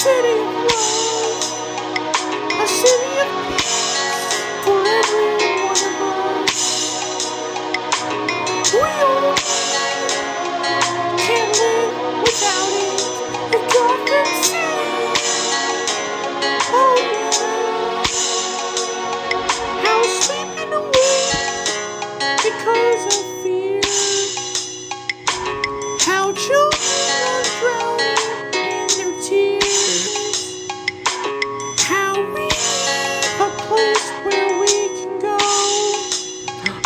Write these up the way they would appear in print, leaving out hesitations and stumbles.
city of love, a city of peace for every one of us. We all can't live without it. The Gotham City, oh yeah. How sleeping away because of fear. How children are drowning in their tears. How we need a place where we can go.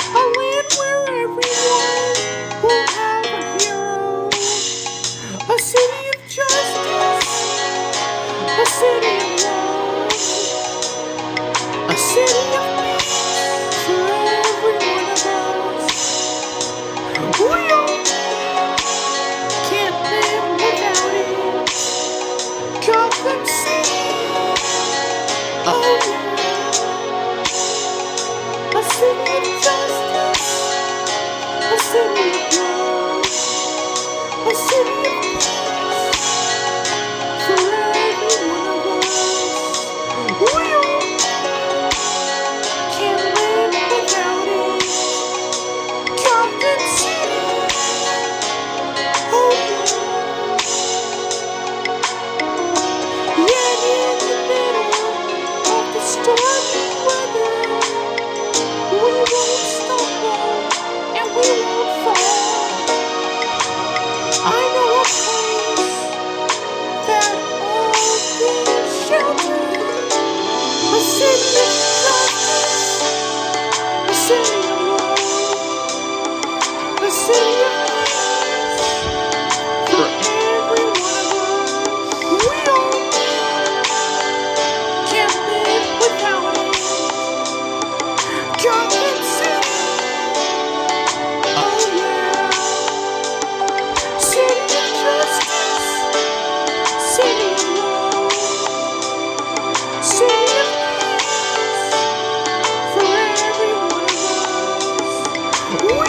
A land where everyone will have a hero. A city of justice. A city of love. A city of peace for every one of us. We all can't live without it. Gotham City, oh yeah. A city of justice, a city of love, a city of peace for every one of us. We all can't live without it. Gotham City, oh yeah. Yet in the middle of the stormy weather, we won't stumble and we won't fall. I know a place that all is sheltered. A city of justice, a city of love, a city of peace for every one of us. We all can't live without it. Gotham City, oh yeah. City of justice, city of love, city of peace for every one of us.